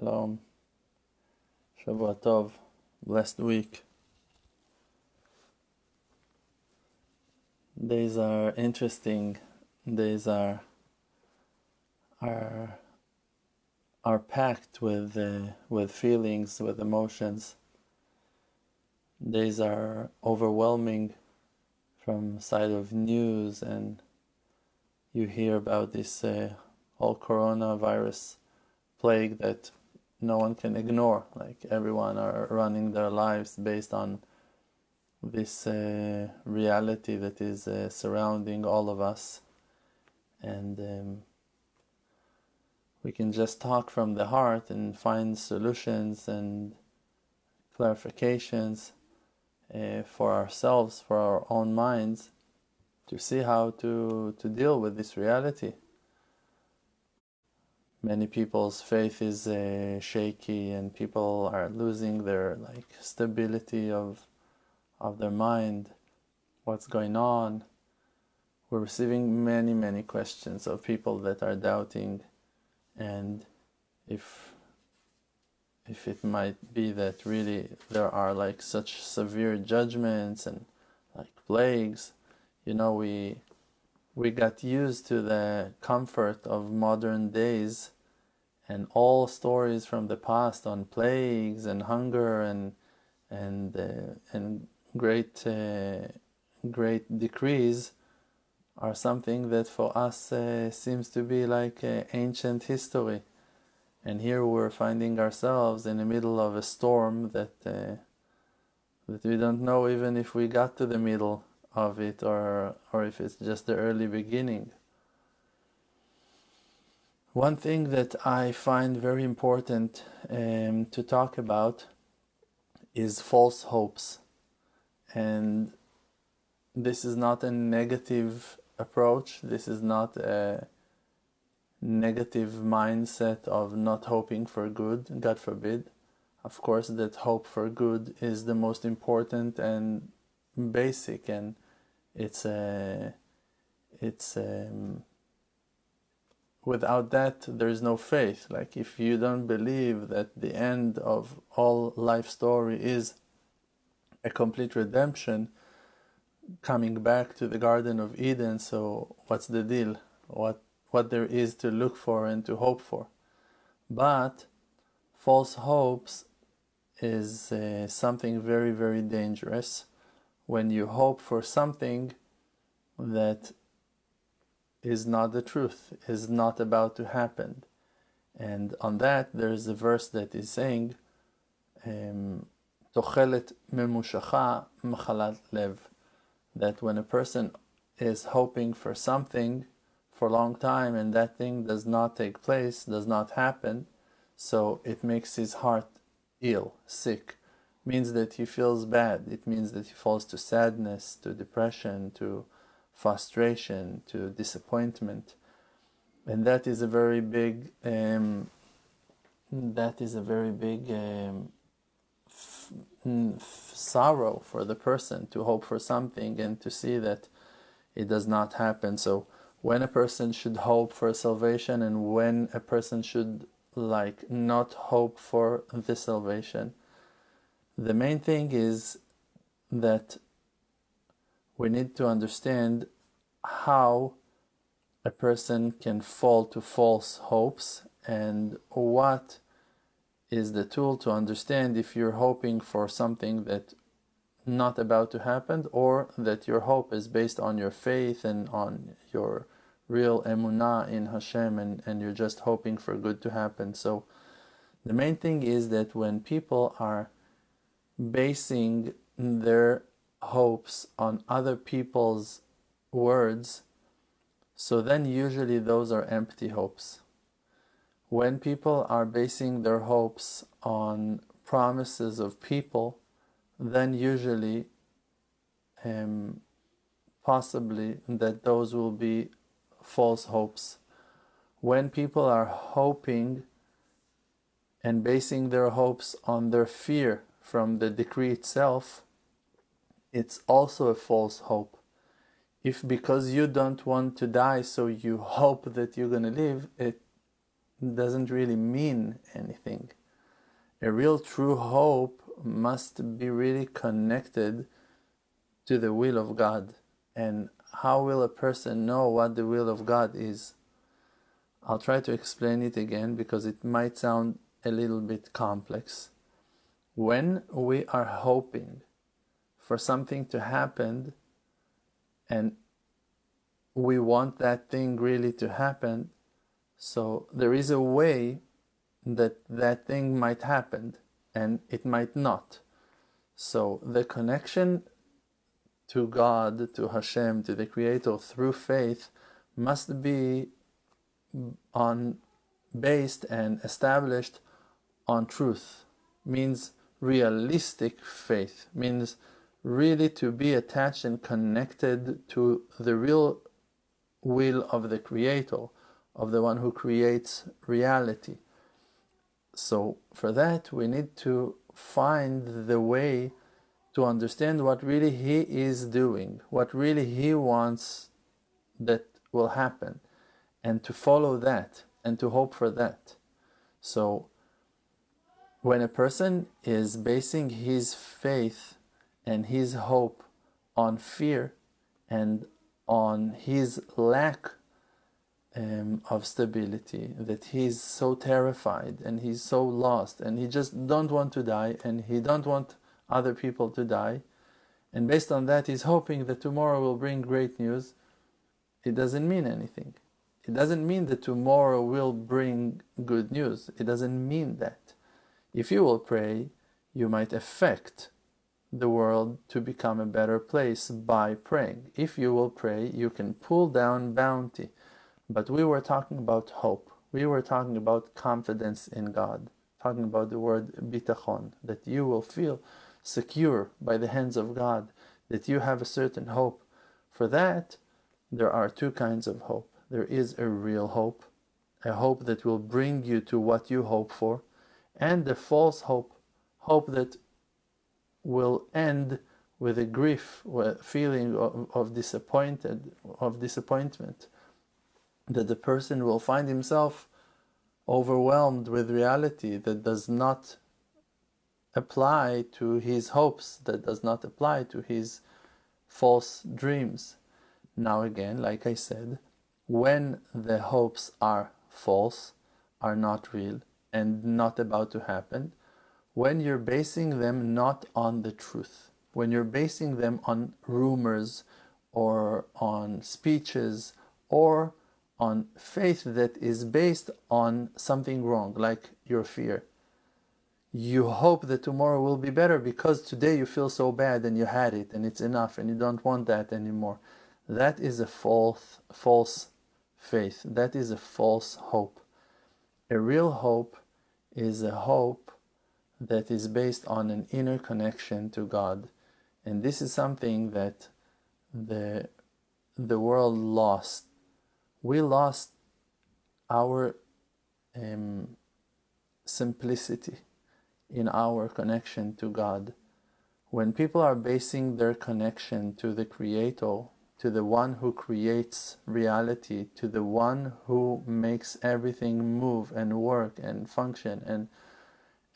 Shalom, Shavua Tov, blessed week. Days are interesting. Days are are packed with feelings, with emotions. Days are overwhelming from side of news, and you hear about this whole coronavirus plague that no one can ignore. Like everyone are running their lives based on this reality that is surrounding all of us, and we can just talk from the heart and find solutions and clarifications for ourselves, for our own minds, to see how to deal with this reality. Many people's faith is shaky, and people are losing their stability of their mind. What's going on? We're receiving many questions of people that are doubting, and if it might be that really there are such severe judgments and plagues. We got used to the comfort of modern days, and all stories from the past on plagues and hunger and great decrees are something that for us seems to be like ancient history. And here we're finding ourselves in the middle of a storm that we don't know even if we got to the middle of it, or if it's just the early beginning. One thing that I find very important to talk about is false hopes. And this is not a negative approach. This is not a negative mindset of not hoping for good, God forbid. Of course, that hope for good is the most important and basic, and it's without that there is no faith. Like, if you don't believe that the end of all life story is a complete redemption, coming back to the Garden of Eden, so what's the deal? What there is to look for and to hope for? But false hopes is something very dangerous. When you hope for something that is not the truth, is not about to happen. And on that there's a verse that is saying Tochelet memushacha machalat lev, that when a person is hoping for something for a long time and that thing does not take place, does not happen, so it makes his heart ill, sick. Means that he feels bad. It means that he falls to sadness, to depression, to frustration, to disappointment. And that is a very big sorrow for the person, to hope for something and to see that it does not happen. So when a person should hope for salvation, and when a person should not hope for the salvation, the main thing is that we need to understand how a person can fall to false hopes, and what is the tool to understand if you're hoping for something that not about to happen, or that your hope is based on your faith and on your real emunah in Hashem, and you're just hoping for good to happen. So the main thing is that when people are basing their hopes on other people's words, so then usually those are empty hopes. When people are basing their hopes on promises of people, then usually possibly that those will be false hopes. When people are hoping and basing their hopes on their fear from the decree itself, it's also a false hope. If because you don't want to die, so you hope that you're going to live, doesn't really mean anything. A real true hope must be really connected to the will of God. And how will a person know what the will of God is? I'll try to explain it again because it might sound a little bit complex. When we are hoping for something to happen and we want that thing really to happen, so there is a way that that thing might happen and it might not. So the connection to God, to Hashem, to the Creator through faith must be based and established on truth. Means realistic faith, means really to be attached and connected to the real will of the Creator, of the one who creates reality. So for that we need to find the way to understand what really He is doing, what really He wants that will happen, and to follow that and to hope for that. So when a person is basing his faith and his hope on fear and on his lack of stability, that he's so terrified and he's so lost and he just don't want to die and he don't want other people to die, and based on that he's hoping that tomorrow will bring great news, it doesn't mean anything. It doesn't mean that tomorrow will bring good news. It doesn't mean that. If you will pray, you might affect the world to become a better place by praying. If you will pray, you can pull down bounty. But we were talking about hope. We were talking about confidence in God. Talking about the word bitachon, that you will feel secure by the hands of God, that you have a certain hope. For that, there are two kinds of hope. There is a real hope, a hope that will bring you to what you hope for, and the false hope, hope that will end with a grief, with feeling of disappointment, that the person will find himself overwhelmed with reality that does not apply to his hopes, that does not apply to his false dreams. Now again, like I said, when the hopes are false, are not real, and not about to happen, when you're basing them not on the truth, when you're basing them on rumors or on speeches or on faith that is based on something wrong, like your fear. You hope that tomorrow will be better because today you feel so bad and you had it and it's enough and you don't want that anymore. That is a false faith. That is a false hope. A real hope is a hope that is based on an inner connection to God. And this is something that the world lost. We lost our simplicity in our connection to God. When people are basing their connection to the Creator, to the one who creates reality, to the one who makes everything move and work and function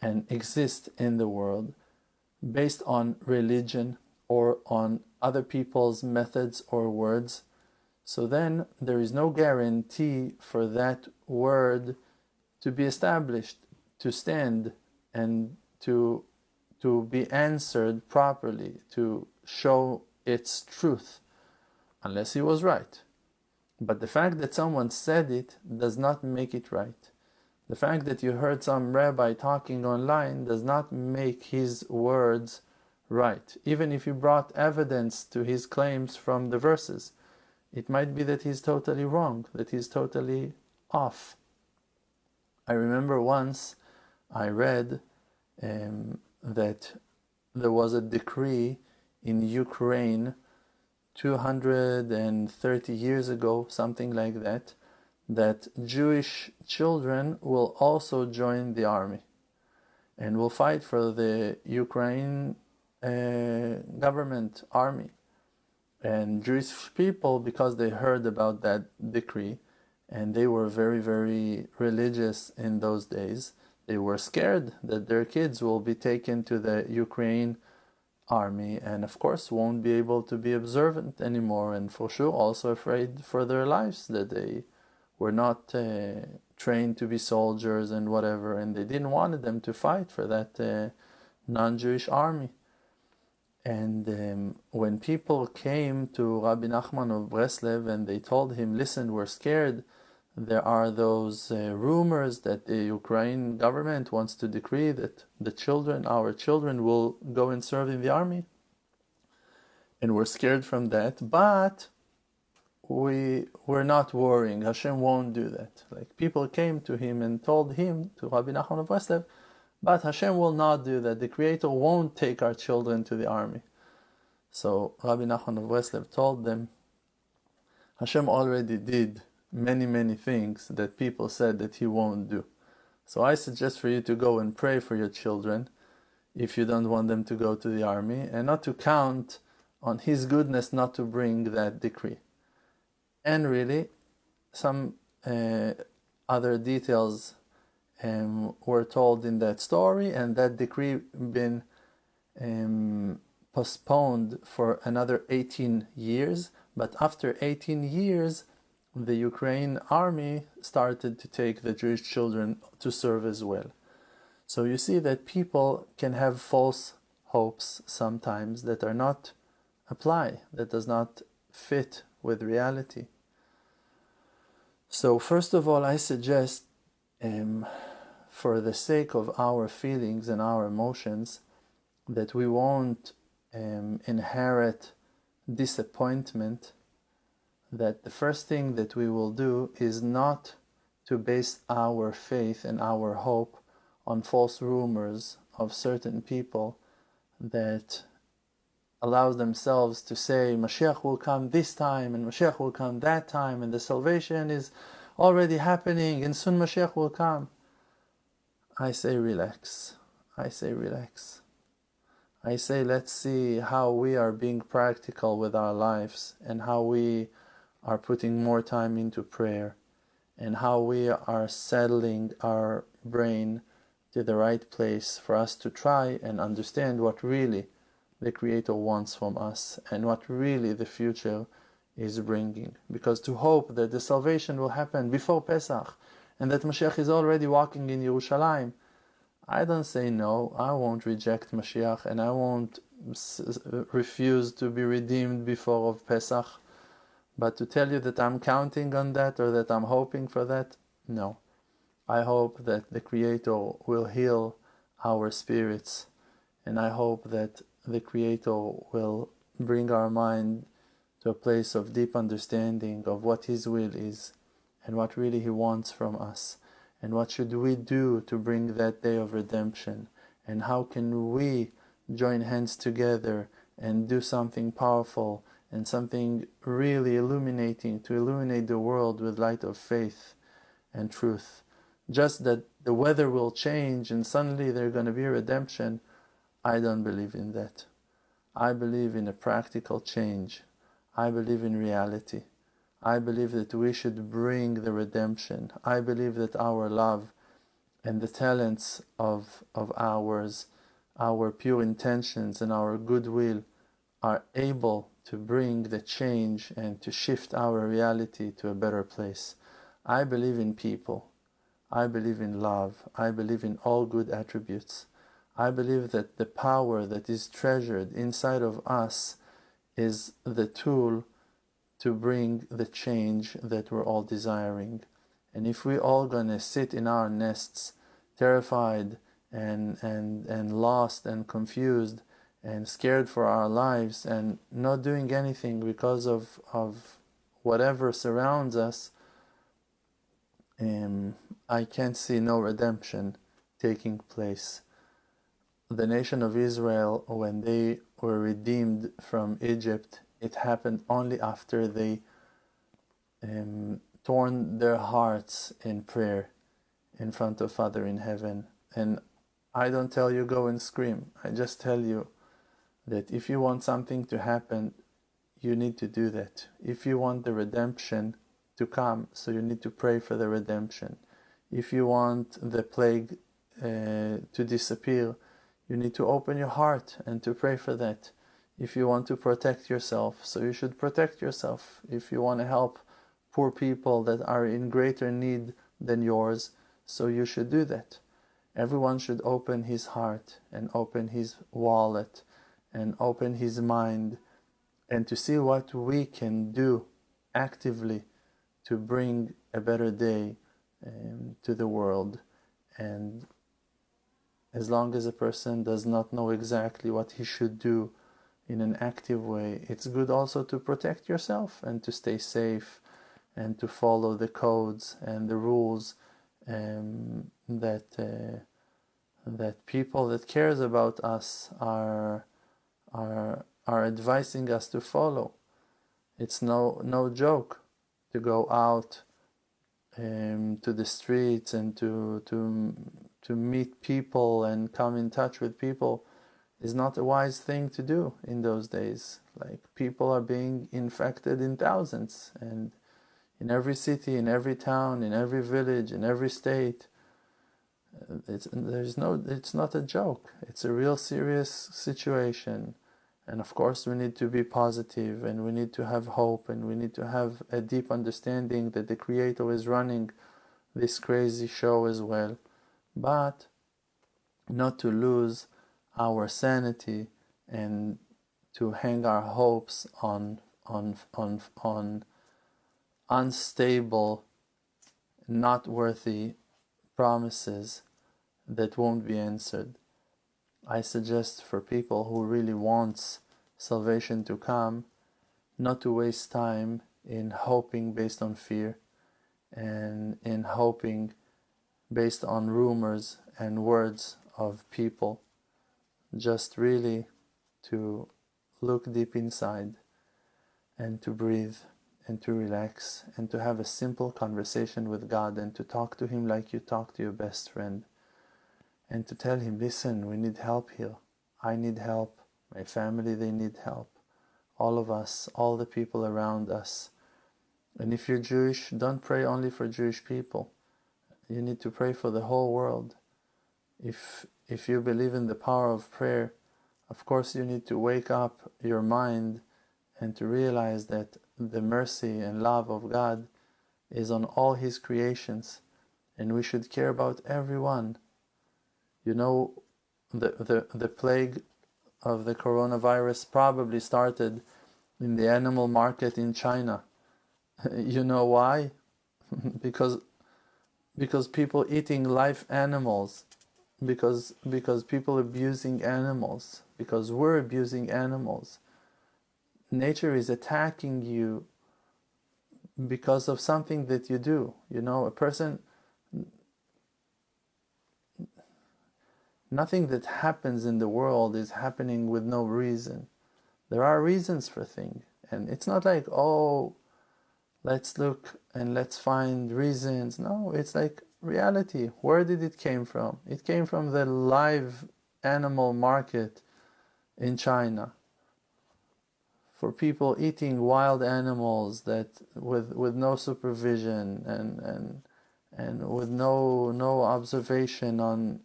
and exist in the world, based on religion or on other people's methods or words, so then there is no guarantee for that word to be established, to stand, and to be answered properly, to show its truth, unless he was right. But the fact that someone said it does not make it right. The fact that you heard some rabbi talking online does not make his words right. Even if you brought evidence to his claims from the verses, it might be that he's totally wrong, that he's totally off. I remember once I read that there was a decree in Ukraine 230 years ago, something like that, that Jewish children will also join the army and will fight for the Ukraine government army. And Jewish people, because they heard about that decree, and they were very, very religious in those days. They were scared that their kids will be taken to the Ukraine army and of course won't be able to be observant anymore, and for sure also afraid for their lives, that they were not trained to be soldiers and whatever, and they didn't want them to fight for that non-Jewish army. And when people came to Rabbi Nachman of Breslev and they told him, listen, we're scared, there are those rumors that the Ukraine government wants to decree that our children will go and serve in the army, and we're scared from that, but we're not worrying, Hashem won't do that. Like, people came to him and told him, to Rabbi Nachman of Breslev, but Hashem will not do that, the Creator won't take our children to the army. So Rabbi Nachman of Breslev told them, Hashem already did many, many things that people said that He won't do. So I suggest for you to go and pray for your children if you don't want them to go to the army, and not to count on His goodness not to bring that decree. And really, some other details were told in that story, and that decree been postponed for another 18 years. But after 18 years, the Ukraine army started to take the Jewish children to serve as well. So you see that people can have false hopes sometimes that are not apply, that does not fit with reality. So first of all, I suggest, for the sake of our feelings and our emotions, that we won't inherit disappointment, that the first thing that we will do is not to base our faith and our hope on false rumors of certain people that allows themselves to say Mashiach will come this time and Mashiach will come that time and the salvation is already happening and soon Mashiach will come. I say relax. I say relax. I say let's see how we are being practical with our lives, and how we are putting more time into prayer, and how we are settling our brain to the right place for us to try and understand what really the Creator wants from us and what really the future is bringing. Because to hope that the salvation will happen before Pesach and that Mashiach is already walking in Yerushalayim, I don't say no, I won't reject Mashiach, and I won't refuse to be redeemed before of Pesach. But to tell you that I'm counting on that or that I'm hoping for that, no. I hope that the Creator will heal our spirits, and I hope that the Creator will bring our mind to a place of deep understanding of what His will is and what really He wants from us, and what should we do to bring that day of redemption, and how can we join hands together and do something powerful and something really illuminating to illuminate the world with light of faith and truth. Just that the weather will change and suddenly there's going to be a redemption, I don't believe in that. I believe in a practical change. I believe in reality. I believe that we should bring the redemption. I believe that our love and the talents of ours, our pure intentions and our goodwill are able to bring the change and to shift our reality to a better place. I believe in people. I believe in love. I believe in all good attributes. I believe that the power that is treasured inside of us is the tool to bring the change that we're all desiring. And if we're all gonna sit in our nests, terrified and lost and confused and scared for our lives and not doing anything because of whatever surrounds us, I can't see no redemption taking place. The nation of Israel, when they were redeemed from Egypt, it happened only after they torn their hearts in prayer in front of Father in heaven. And I don't tell you go and scream. I just tell you that if you want something to happen, you need to do that. If you want the redemption, to come, so you need to pray for the redemption. If you want the plague to disappear, you need to open your heart and to pray for that. If you want to protect yourself, so you should protect yourself. If you want to help poor people that are in greater need than yours, so you should do that. Everyone should open his heart and open his wallet and open his mind, and to see what we can do actively to bring a better day to the world. And as long as a person does not know exactly what he should do in an active way, it's good also to protect yourself and to stay safe and to follow the codes and the rules that people that cares about us are advising us to follow. It's no joke to go out to the streets and to meet people and come in touch with people. Is not a wise thing to do in those days. Like, people are being infected in thousands, and in every city, in every town, in every village, in every state. It's not a joke. It's a real serious situation. And of course we need to be positive, and we need to have hope, and we need to have a deep understanding that the Creator is running this crazy show as well. But not to lose our sanity and to hang our hopes on unstable, not worthy promises that won't be answered. I suggest for people who really wants salvation to come, not to waste time in hoping based on fear and in hoping based on rumors and words of people. Just really to look deep inside and to breathe and to relax and to have a simple conversation with God, and to talk to Him like you talk to your best friend, and to tell Him, listen, we need help here. I need help. My family, they need help. All of us, all the people around us. And if you're Jewish, don't pray only for Jewish people. You need to pray for the whole world. If you believe in the power of prayer, of course you need to wake up your mind and to realize that the mercy and love of God is on all His creations, and we should care about everyone. You know, the plague of the coronavirus probably started in the animal market in China. You know why? because people eating live animals, because people abusing animals, because we're abusing animals. Nature is attacking you because of something that you do. You know, a person, nothing that happens in the world is happening with no reason. There are reasons for things, and it's not like, oh, let's look and let's find reasons. No, it's like reality. Where did it came from? It came from the live animal market in China. For people eating wild animals that with no supervision and with no observation on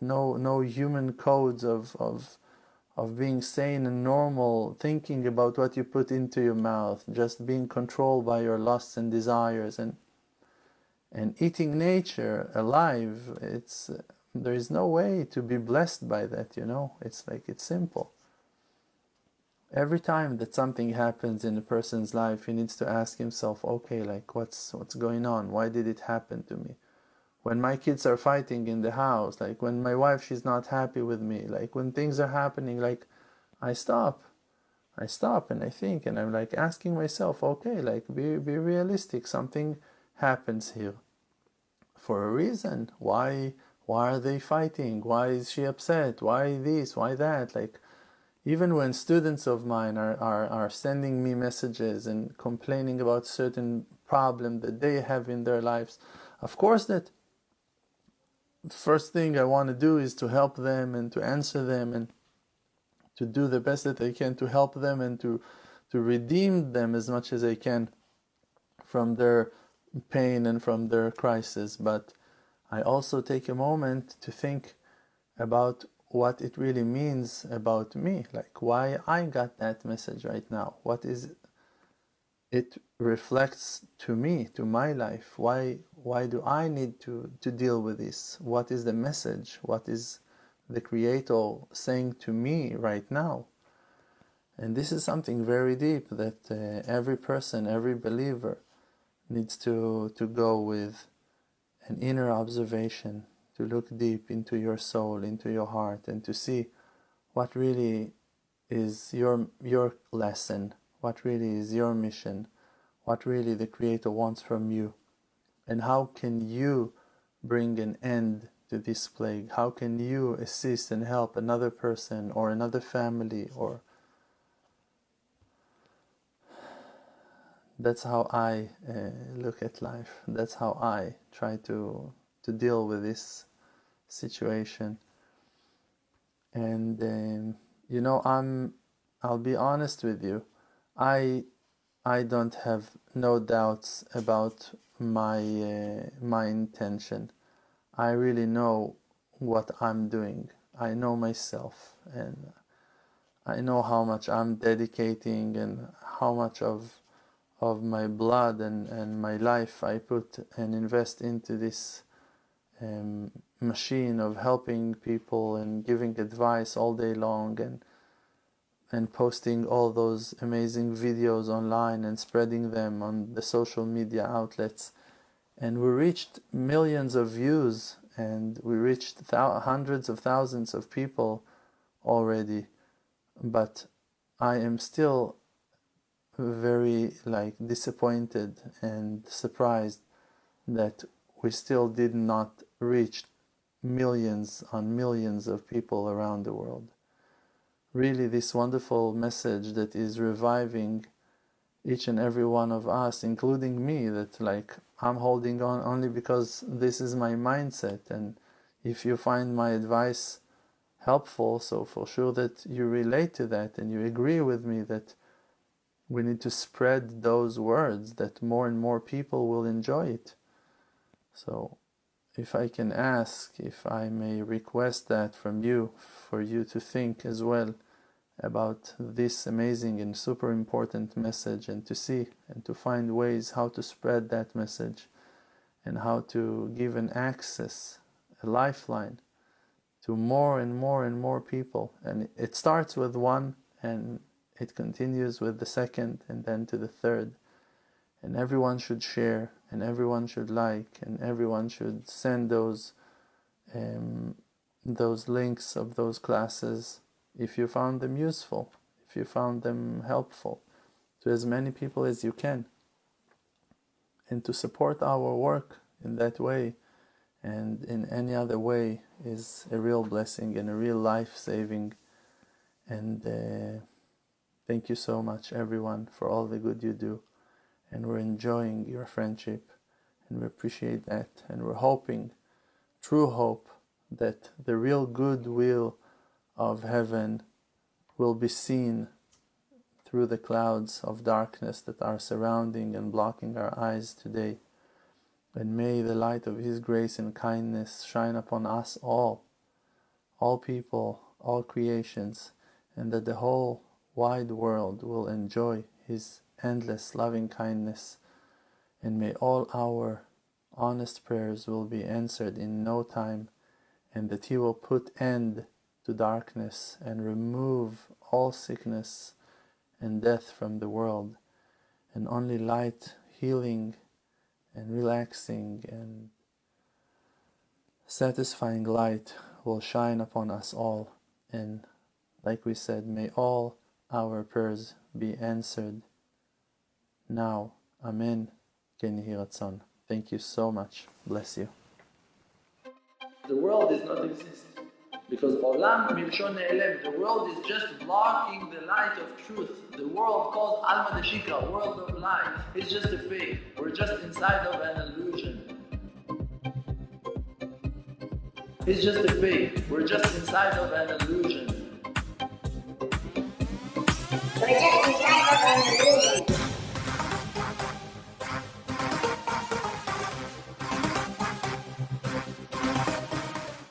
no human codes of being sane and normal, thinking about what you put into your mouth, just being controlled by your lusts and desires, and eating nature alive. There is no way to be blessed by that, you know. It's like, it's simple. Every time that something happens in a person's life, he needs to ask himself, okay, like, what's going on? Why did it happen to me? When my kids are fighting in the house, like when my wife, she's not happy with me, like when things are happening, like I stop and I think, and I'm like asking myself, okay, like be realistic. Something happens here for a reason. Why are they fighting? Why is she upset? Why this? Why that? Like, even when students of mine are sending me messages and complaining about certain problem that they have in their lives, of course that first thing I want to do is to help them and to answer them and to do the best that I can to help them and to redeem them as much as I can from their pain and from their crisis, but I also take a moment to think about what it really means about me, like why I got that message right now. What is it reflects to me, to my life? Why do I need to deal with this? What is the message? What is the Creator saying to me right now? And this is something very deep that every person, every believer needs to go with an inner observation, to look deep into your soul, into your heart, and to see what really is your lesson, what really is your mission, what really the Creator wants from you, and how can you bring an end to this plague? How can you assist and help another person or another family? Or that's how I look at life. That's how I try to deal with this situation. And you know, I'll be honest with you. I don't have no doubts about my intention. I really know what I'm doing. I know myself, and I know how much I'm dedicating and how much of my blood and my life I put and invest into this machine of helping people and giving advice all day long, and posting all those amazing videos online and spreading them on the social media outlets. And we reached millions of views, and we reached hundreds of thousands of people already. But I am still very disappointed and surprised that we still did not reach millions on millions of people around the world. Really, this wonderful message that is reviving each and every one of us, including me, that I'm holding on only because this is my mindset. And if you find my advice helpful, so for sure that you relate to that and you agree with me that we need to spread those words, that more and more people will enjoy it. So if I can ask, if I may request that from you, for you to think as well about this amazing and super important message, and to see and to find ways how to spread that message, and how to give an access, a lifeline to more and more and more people. And it starts with one, and it continues with the second, and then to the third. And everyone should share, and everyone should like, and everyone should send those links of those classes, if you found them useful, if you found them helpful, to as many people as you can. And to support our work in that way and in any other way is a real blessing and a real life-saving. And thank you so much, everyone, for all the good you do. And we're enjoying your friendship, and we appreciate that. And we're hoping, true hope, that the real goodwill of heaven will be seen through the clouds of darkness that are surrounding and blocking our eyes today. And may the light of His grace and kindness shine upon us all people, all creations, and that the whole wide world will enjoy His endless loving kindness. And may all our honest prayers will be answered in no time, and that He will put end to darkness and remove all sickness and death from the world, and only light, healing, and relaxing and satisfying light will shine upon us all. And like we said, may all our prayers be answered now. Amen. Ken Yehi Ratzon. Thank you so much. Bless you. The world does not exist. Because Olam Milshon Ne'elem, the world is just blocking the light of truth. The world called Alma Deshika, world of light, is just a fake. We're just inside of an illusion. It's just a fake. We're just inside of an illusion. We're just inside of an illusion.